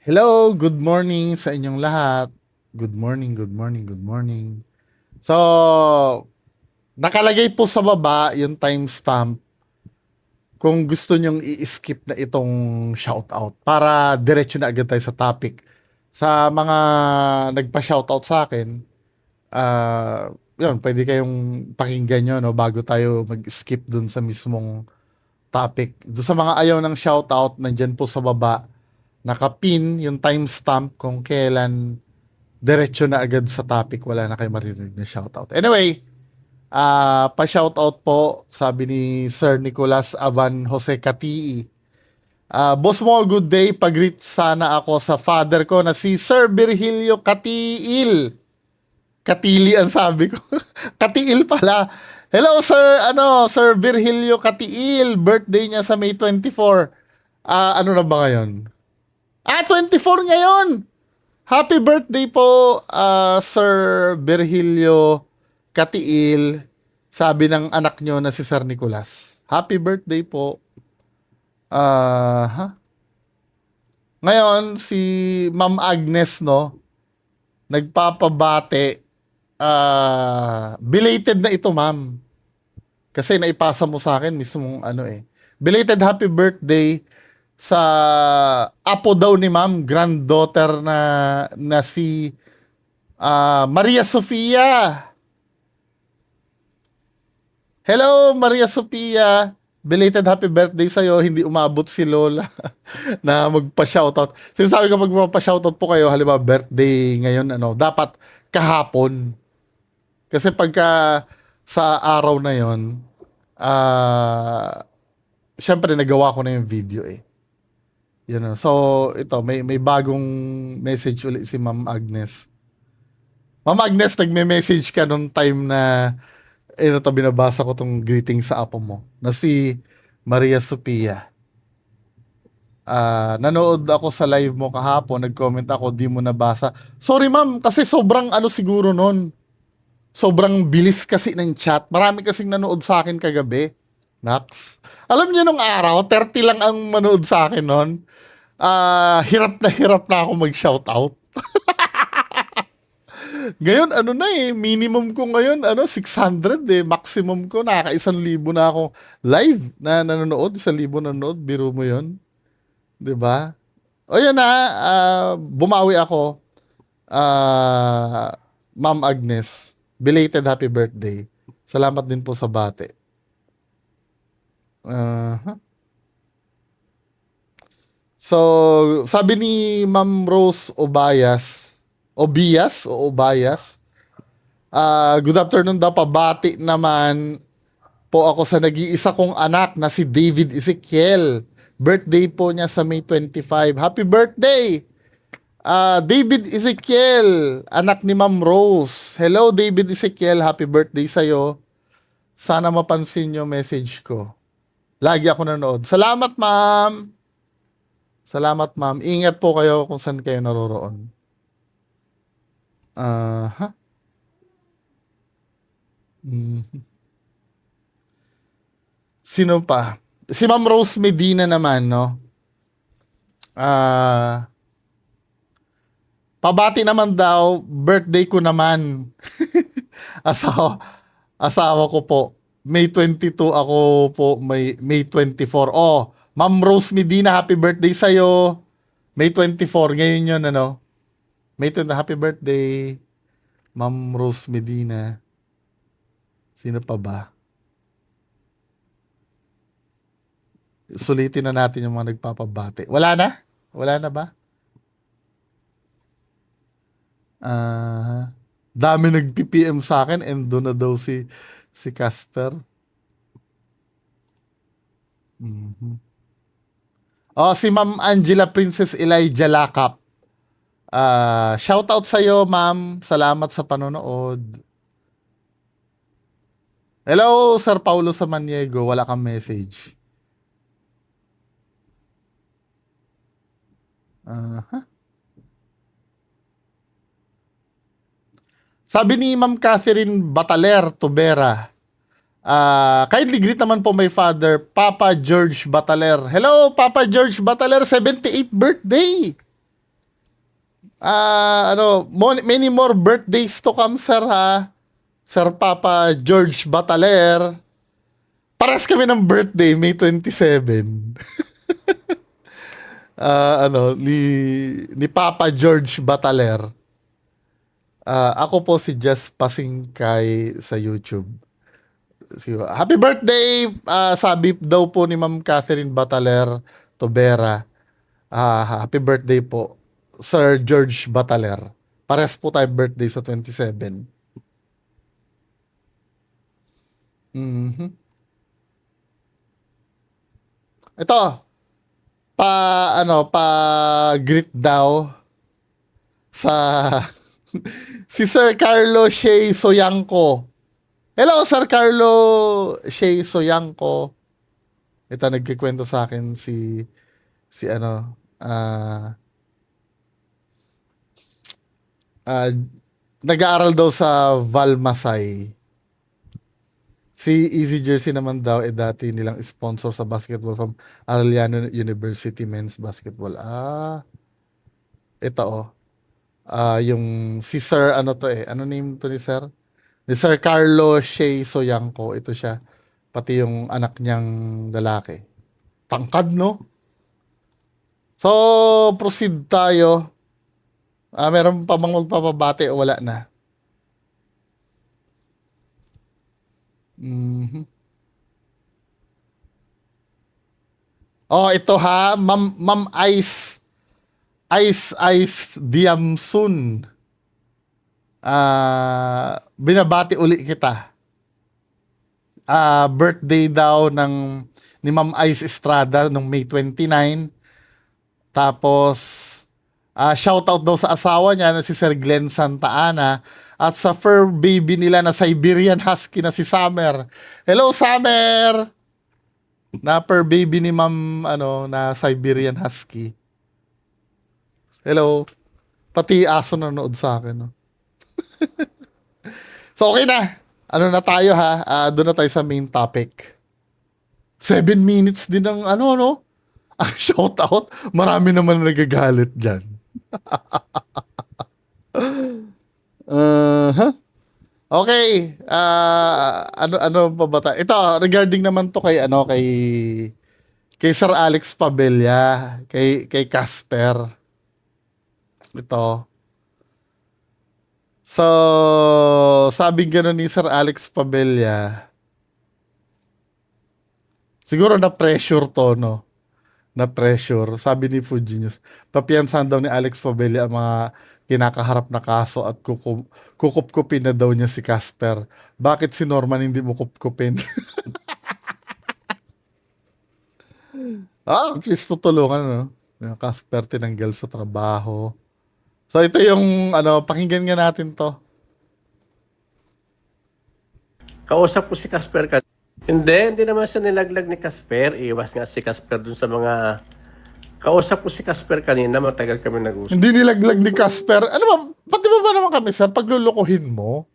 Hello, good morning sa inyong lahat. Good morning, good morning, good morning. So, nakalagay po sa baba yung timestamp kung gusto nyong i-skip na itong shoutout para diretso na agad tayo sa topic. Sa mga nagpa-shoutout sa akin, yun, pwede kayong pakinggan nyo no, bago tayo mag-skip dun sa mismong topic. Doon sa mga ayaw ng shoutout, nandyan po sa baba, nakapin yung timestamp kung kailan diretso na agad sa topic, wala na kayo maririnig na shoutout. Anyway, pa-shoutout po, sabi ni Sir Nicolas Avan Jose Katii. Boss mo, good day. Pag-greet sana ako sa father ko na si Sir Virgilio Katiil. Katili ang sabi ko. Katiil pala. Hello Sir, Sir Virgilio Katiil. Birthday niya sa May 24. Ano na ba ngayon? 24 ngayon. Happy birthday po, Sir Virgilio Katiil. Sabi ng anak nyo na si Sir Nicolas. Happy birthday po. Ngayon, si Ma'am Agnes, no, nagpapabate. Belated na ito, ma'am. Kasi naipasa mo sa akin mismong belated happy birthday sa apo daw ni ma'am, granddaughter na si Maria Sofia. Hello, Maria Sofia. Belated happy birthday sa'yo. Hindi umabot si Lola na magpa-shoutout. Sinasabi ko magpa-shoutout po kayo, halimbawa birthday ngayon, dapat kahapon. Kasi pagka sa araw na yon, syempre nagawa ko na yung video eh. So, ito, may bagong message ulit si Ma'am Agnes. Ma'am Agnes, nagme-message ka nung time na binabasa ko tong greeting sa apo mo na si Maria Sophia. Nanood ako sa live mo kahapon, nag-comment ako, di mo nabasa. Sorry ma'am, kasi sobrang siguro nun. Sobrang bilis kasi ng chat. Marami kasing nanood sa akin kagabi. Nax. Alam niyo nung araw, 30 lang ang manood sa akin nun. Hirap na ako mag-shoutout. Ngayon, minimum ko ngayon, 600 eh. Maximum ko, nakaka-1,000 na ako live na nanonood. 1,000 nanonood, biro mo yon, 'di ba? O yan na, bumawi ako. Ma'am Agnes, belated happy birthday. Salamat din po sa bate. So, sabi ni Ma'am Rose Obayas, good afternoon daw, pabati naman po ako sa nag-iisa kong anak na si David Ezekiel. Birthday po niya sa May 25. Happy birthday! David Ezekiel, anak ni Ma'am Rose. Hello David Ezekiel, happy birthday sa'yo. Sana mapansin yung message ko. Lagi ako nanood. Salamat ma'am! Salamat ma'am. Ingat po kayo kung saan kayo naroroon. Sino pa? Si Ma'am Rose Medina naman, no? Pabati naman daw, birthday ko naman. Asawa ko po. May 22 ako po, May 24. Oh, Ma'am Rose Medina, happy birthday sa'yo. May 24, ngayon yun, May 20, happy birthday. Ma'am Rose Medina. Sino pa ba? Sulitin na natin yung mga nagpapabate. Wala na? Wala na ba? Dami nag-PPM sa akin and doon na daw si Casper. Oh, si Ma'am Angela Princess Elijah Lakap. Shout out sa iyo, ma'am. Salamat sa panonood. Hello, Sir Paulo Samaniego. Wala kang message. Sabi ni Ma'am Catherine Bataler Tubera, kindly greet naman po my father, Papa George Bataler. Hello, Papa George Bataler, 78th birthday! Many more birthdays to come, sir, ha? Sir Papa George Bataler. Pares kami ng birthday, May 27. Ni Papa George Bataler. Ako po si Jess Pasingkay sa YouTube. Happy birthday! Sabi daw po ni Ma'am Catherine Bataler Tobera. Happy birthday po, Sir George Bataler. Pares po tayo birthday sa 27. Mhm. Ito, pa greet daw sa si Sir Carlo Shea Soyangco. Hello, Sir Carlo Shea Soyangco. Ito, nagkikwento sa akin si nag-aaral daw sa Valmasay. Si Easy Jersey naman daw dati nilang sponsor sa basketball from Arellano University Men's Basketball. Ito yung si Sir ano name to ni Sir? Ni Sir Carlo Shea Soyangco. Ito siya. Pati yung anak niyang lalaki. Tangkad, no? So, proceed tayo. Meron pa bang magpapabati o wala na? Oh, ito ha, Ma'am Ice Diamsun. Binabati uli kita. Birthday daw ni Ma'am Ice Estrada nung May 29. Tapos shoutout daw sa asawa niya na si Sir Glenn Santa Ana at sa fur baby nila na Siberian Husky na si Summer. Hello, Summer! Na fur baby ni Ma'am na Siberian Husky. Hello. Pati aso nanonood sa akin. No? So, okay na. Ano na tayo ha? Doon na tayo sa main topic. 7 minutes din ng ang shoutout. Marami naman nagagalit dyan. Okay. Ano pa ba tayo? Ito, regarding naman to kay kay Sir Alex Pabella, kay Casper. Ito. So, sabi gano'n ni Sir Alex Pabella, siguro na-pressure to, no? Na-pressure. Sabi ni Fuji News, papiyansahan daw ni Alex Pabella ang mga kinakaharap na kaso at kukup-kupin na daw niya si Casper. Bakit si Norman hindi mo kup-kupin? At least tutulungan, no? Yung Casper tinanggal sa trabaho. So, ito yung, pakinggan nga natin to. Kausap ko si Casper ka. Hindi naman siya nilaglag ni Casper. Iwas nga si Casper dun sa mga... Kausap ko si Casper kanina, matagal kami nag-usap. Hindi nilaglag ni Casper. Ano ba, pati ba naman kami, sir, paglulukuhin mo?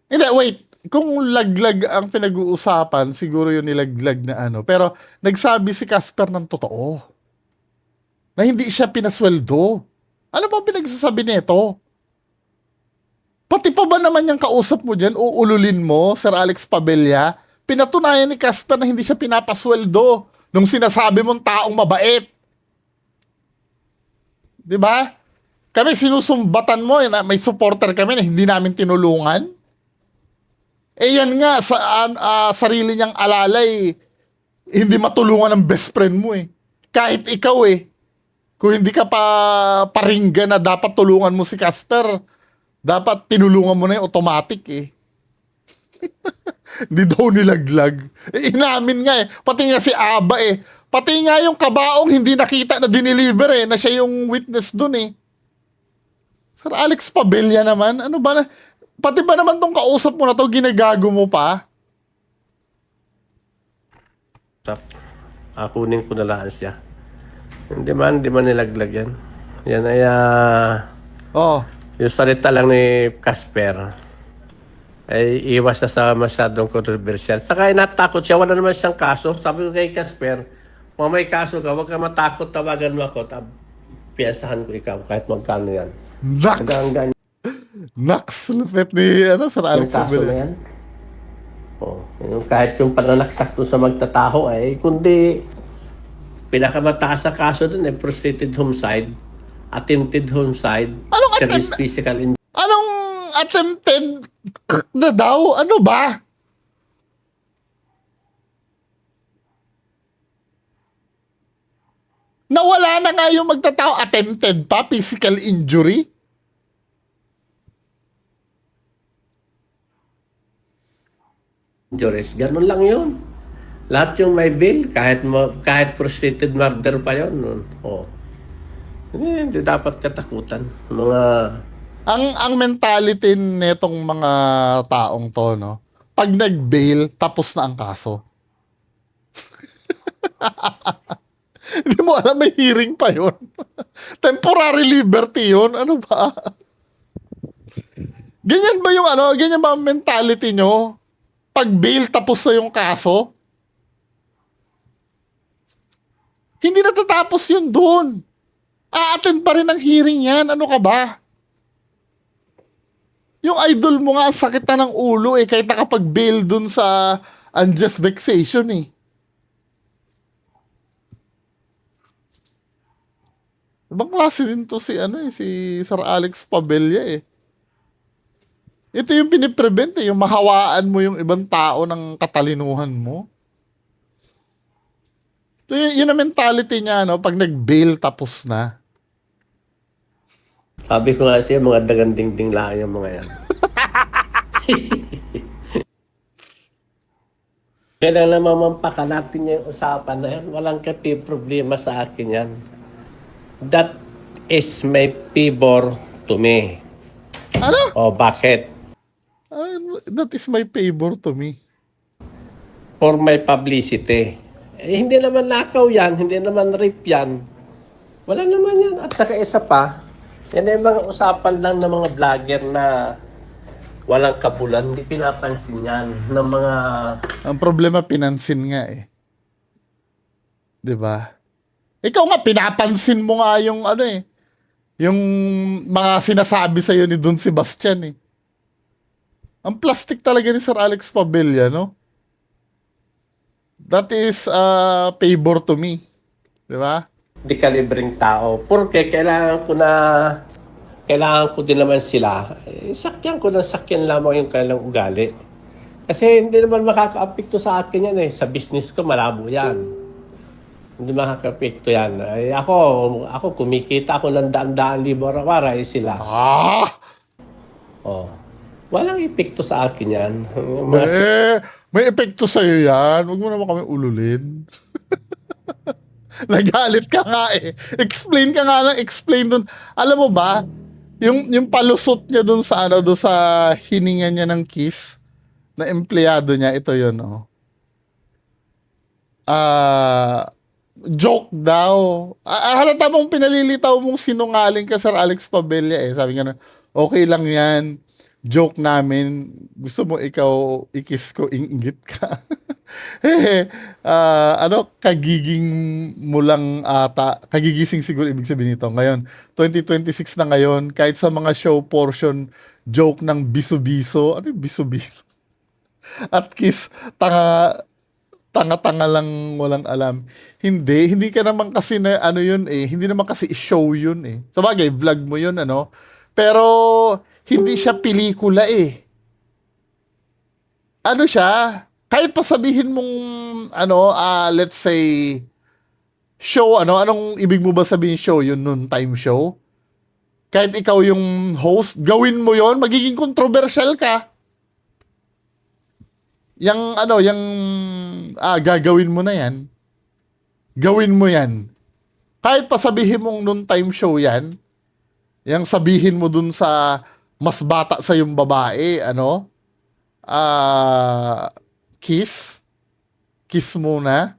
Hindi, wait. Kung laglag ang pinag-uusapan, siguro yung nilaglag na Pero, nagsabi si Casper ng totoo. Na hindi siya pinasweldo. Ano ba pinagsasabi nito? Pati pa ba naman yung kausap mo dyan, uululin mo, Sir Alex Pabella, pinatunayan ni Casper na hindi siya pinapasweldo nung sinasabi mong taong mabait. Diba? Kami sinusumbatan mo, na may supporter kami na hindi namin tinulungan. Yan nga, sarili niyang alalay, hindi matulungan ng best friend mo Kahit ikaw kung hindi ka pa paringgan na dapat tulungan mo si Casper, dapat tinulungan mo na yung automatic Hindi daw nilaglag. Inamin nga Pati nga si Aba Pati nga yung kabaong hindi nakita na dineliver na siya yung witness dun Sir Alex Pabella naman, ano ba na? Pati ba naman tong kausap mo na to, ginagago mo pa? Kunin ko na lang siya. Hindi man nilaglag yan. Yan ay yung salita lang ni Casper ay iwas na sa masyadong controversial. Saka natakot siya, wala naman siyang kaso. Sabi ko kay Casper, kung may kaso ka, huwag ka matakot, tawagan mo ako. piyasahan ko ikaw kahit magkano yan. Nax! Hanggang Nax! Lupit ni Sir yung Alex kaso Abel. na yan. Oh, kahit yung pananaksak doon sa magtataho ay kundi pinakamataas sa kaso doon ay prostrated homicide, attempted homicide, Anong serious physical injury. Anong attempted na daw? Ano ba? Nawala na nga yung magtatao, attempted pa, physical injury. Injuries. Ganun lang yun. Lahat yung may bail, kahit prostrated murder pa yun. Oh. Hindi dapat katakutan. Mga Ang mentality netong mga taong to, no? Pag nag-bail, tapos na ang kaso. Hindi mo alam, may hearing pa yun. Temporary liberty yun. Ano ba? Ganyan ba yung ganyan ba ang mentality nyo? Pag bail, tapos na yung kaso? Hindi natatapos yun doon. A-attend pa rin ang hearing yan. Ano ka ba? Yung idol mo nga, ang sakit na ng ulo kahit nakapag-bail dun sa unjust vexation Ibang klase din to si Sir Alex Pabella Ito yung piniprevent yung mahawaan mo yung ibang tao ng katalinuhan mo. So, yun ang mentality niya, pag nag-bail tapos na. sabi ko nga siya, mga daganding-ding lang yung mga yan. Kailan naman mampakalatin niya yung usapan na yan, walang kapi problema sa akin yan. That is my favor to me. Ano? O bakit? That is my favor to me. For my publicity. Hindi naman nakaw yan, hindi naman rape yan. Wala naman yan. At saka isa pa, yan ay mga usapan lang ng mga vlogger na walang kabulan. Hindi pinapansin yan ng mga... Ang problema, pinansin nga 'Di ba? Ikaw nga, pinapansin mo nga yung yung mga sinasabi sa'yo ni Don Sebastian Ang plastic talaga ni Sir Alex Pabella, no? That is favor to me. 'Di ba? di kalibreng tao. Porque kailangan ko din naman sila. Sakyan ko ng sakyan lamang yung kailang ugali. Kasi hindi naman makaka-apekto sa akin yan Sa business ko, malabo yan. Hindi makaka-apekto yan. Ako kumikita ako ng daan-daan libo araw-araw sila. Oh. Walang epekto sa akin yan. May epekto sa'yo yan. Huwag mo naman kami ululin. Nagalit ka nga Explain ka nga explain dun. Alam mo ba, yung palusot niya dun sa dun sa hininga niya ng kiss na empleyado niya, ito yun, joke daw. Halata mong pinalilitaw mong sinungaling ka, Sir Alex Pabella Sabi nga okay lang yan. Joke namin. Gusto mo ikaw ikis ko, inggit ka. Kagiging mo lang ata. Kagigising siguro ibig sabihin nito. Ngayon, 2026 na ngayon, kahit sa mga show portion, joke ng biso-biso. Ano yung biso-biso? At kiss, tanga-tanga lang walang alam. Hindi ka naman kasi na hindi naman kasi show yun Sabagay, vlog mo yun Pero hindi siya pelikula Ano siya? Kahit pa sabihin mong let's say show anong ibig mo ba sabihin show yun noon time show? Kahit ikaw yung host, gawin mo yon, magiging controversial ka. Gagawin mo na yan. Gawin mo yan. Kahit pa sabihin mong noon time show yan, yung sabihin mo dun sa mas bata sa yung babae, kiss muna.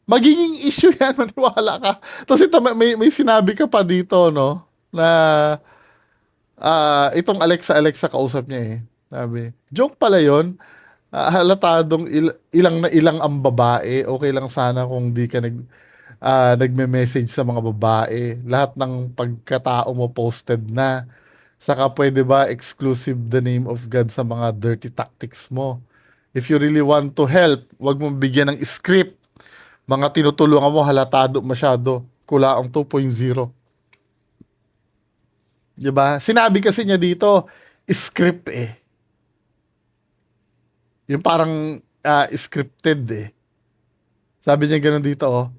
Magiging issue yan, maniwala ka. Tapos ito, may sinabi ka pa dito, na itong Alexa kausap niya Sabi, joke pala yon. Halatadong ilang na ilang ang babae. Okay lang sana kung di ka nagme-message sa mga babae. Lahat ng pagkatao mo posted na. Saka pwede ba exclusive the name of God sa mga dirty tactics mo? If you really want to help, wag mong bigyan ng script. Mga tinutulungan mo halatado masyado. Kulaang 2.0. 'Di ba? Sinabi kasi niya dito, script eh. Yung parang scripted eh. Sabi niya ganun dito oh.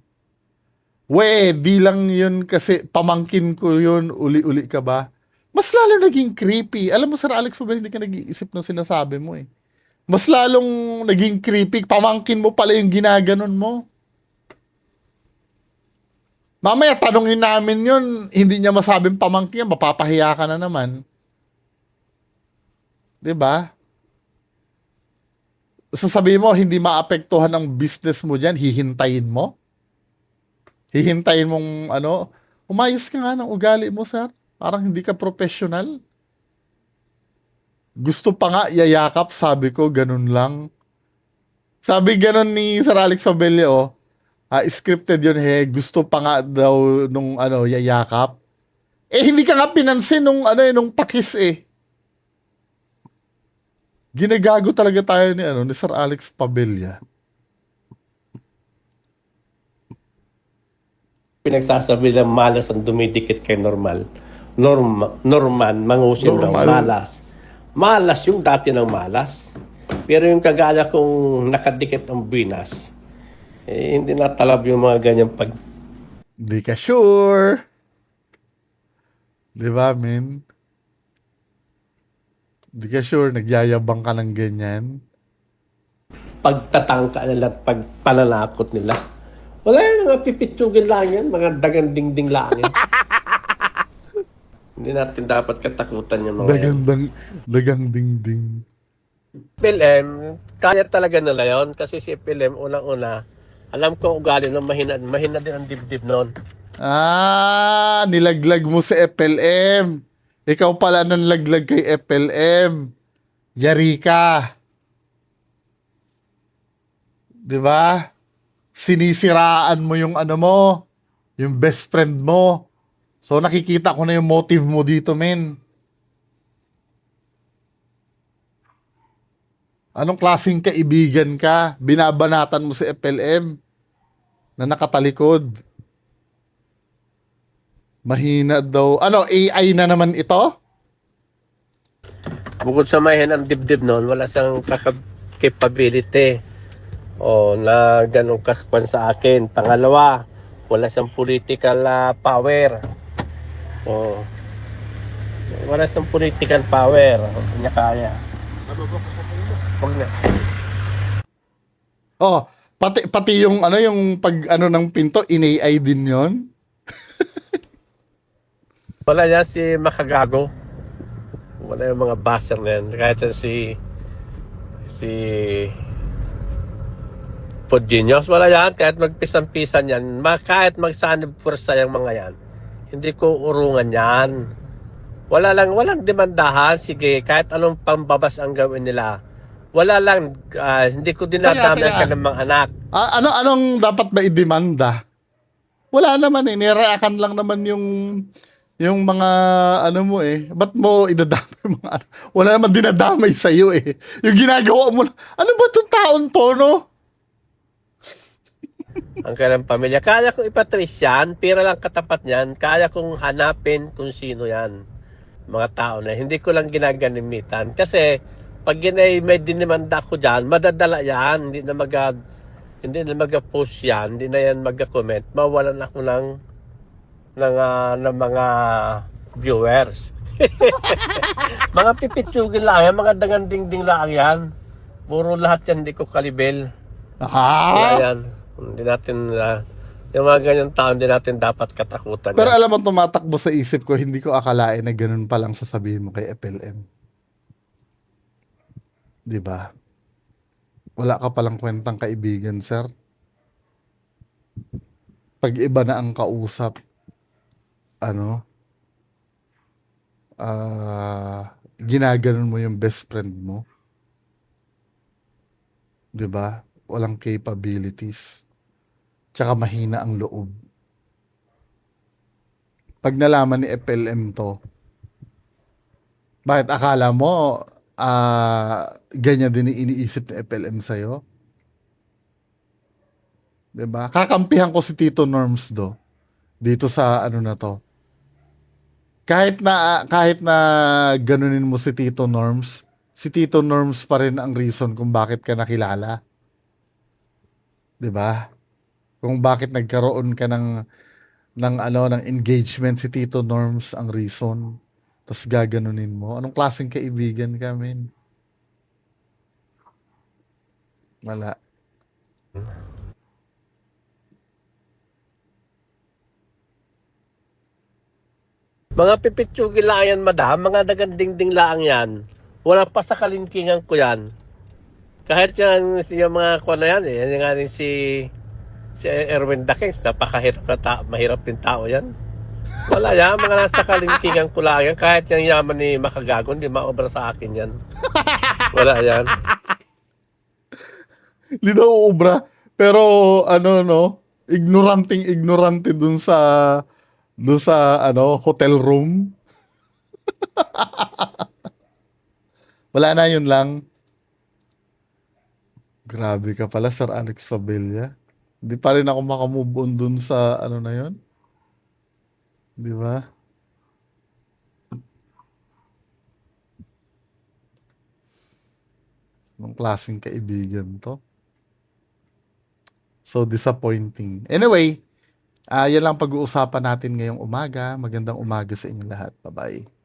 We, di lang yun kasi pamangkin ko yun, uli-uli ka ba? Mas lalo naging creepy. Alam mo, Sir Alex, pa ba hindi ka nag-iisip ng sinasabi mo eh. Mas lalong naging creepy. Pamangkin mo pala yung ginaganon mo. Mamaya, tanongin namin yun. Hindi niya masabing pamangkin, mapapahiya ka na naman. 'Di ba? Sasabihin mo, hindi maapektuhan ang business mo dyan, hihintayin mo? Hihintayin mong ano, umayos ka nga ng ugali mo, sir. Parang hindi ka professional. Gusto pa nga yayakap, sabi ko, ganun lang. Sabi ganun ni Sir Alex Fabella, oh. Scripted yun, he. Gusto pa nga daw nung ano, yayakap. Eh, hindi ka nga pinansin nung ano, nung pakis eh. Ginagago talaga tayo ni ano, ni Sir Alex Pabella. Pinagsasabi ng malas ang dumidikit kay Norman, mangusin ng Normal. malas. Malas yung dati ng malas. Pero yung kagaya kong nakadikit ang binas, eh, hindi natalab yung mga ganyang pag... Hindi ka sure. Di ba, men? Hindi ka sure, nagyayabang ka ng ganyan. pagtatangka nila at pagpananakot nila. Wala yan, mga pipitsugin lang yan, mga dagang dingding lang yan. Hindi natin dapat katakutan yung mga yan. Dagang dingding. PLM, kaya talaga nila yon kasi si PLM, unang-una, alam ko ugali ng mahina din ang dibdib noon. Nilaglag mo si FLM. Ikaw pala nang laglag kay FLM. Yari ka. Di ba? Sinisiraan mo yung ano mo, yung best friend mo. So nakikita ko na yung motive mo dito, men. Anong klaseng kaibigan ka? Binabanatan mo si FLM na nakatalikod. Mahina daw. Ano, AI na naman ito? Bukod sa mahina ang dibdib noon, wala siyang capability o na ganong kakwan sa akin. Pangalawa, wala siyang political power. O, wala siyang political power. Hindi niya kaya. Huwag na. Oh, pati yung ano yung pag ano ng pinto in-AI din 'yon. Wala yan si Makagago. Wala yung mga baser na yan. Kahit yan si Podgenius, wala yan. Kahit magpisan-pisan yan. Kahit magsanib pursa yung mga yan. Hindi ko urungan yan. Walang demandahan. Sige, kahit anong pambabas ang gawin nila. Wala lang, hindi ko dinadamay ka ng mga anak. Anong dapat ba idemanda? Wala naman eh, nireakan lang naman yung mga ano mo eh. Ba't mo idadamay yung mga ano? Wala naman dinadamay sa iyo eh. Yung ginagawa mo, ano ba itong taon to, no? Ang kailang pamilya. Kaya kong ipatrace yan, pira lang katapat niyan. Kaya kong hanapin kung sino yan. Mga tao na. Hindi ko lang ginaganimitan. Kasi, pag may dinimanda ko dyan, madadala yan. Hindi na mag-post yan. Hindi na yan mag-comment. Mawalan ako ng mga viewers. Mga pipitsugin lang yan. Mga dangandingding lang yan. Puro lahat yan hindi ko kalibel. Kaya yan. Hindi natin, yung mga ganyan tao, hindi natin dapat katakutan. Pero yan. alam mo, tumatakbo sa isip ko, hindi ko akalain na ganun pa lang sasabihin mo kay FLM. Di ba? Wala ka palang kwentang kaibigan, sir. Pag iba na ang kausap, ano, ginaganon mo yung best friend mo. Di ba? Walang capabilities. tsaka mahina ang loob. Pag nalaman ni FLM 'to, bakit akala mo, ganyan din yung iniisip ni FLM sa'yo? 'Di ba? Kakampihan ko si Tito Norms dito sa ano na 'to. Kahit na ganunin mo si Tito Norms pa rin ang reason kung bakit ka nakilala, 'di ba? Kung bakit nagkaroon ka ng engagement, si Tito Norms ang reason. Tapos gaganunin mo. Anong klaseng kaibigan ka, men? Wala. Mga pipitsugin lang yan, madam. Mga nagandingding lang yan. Wala pa sa kalingkingan ko yan. Kahit yan, yung mga kuha na yan, yan nga rin si Erwin Dakens, napakahirap na mahirap din tao yan. Wala yan, mga nasa kalingkingan ko lang yan. Kahit yung yaman ni Makagagon, di maobra sa akin yan. Wala yan. Hindi daw uubra. Pero ano no, ignorante dun sa hotel room. Wala na, yun lang. Grabe ka pala, Sir Alex Fabella. Hindi pa rin ako makamove on dun sa ano na yun. Di ba? Anong klaseng kaibigan to? So disappointing. Anyway, yan lang pag-uusapan natin ngayong umaga. Magandang umaga sa inyong lahat. Bye-bye.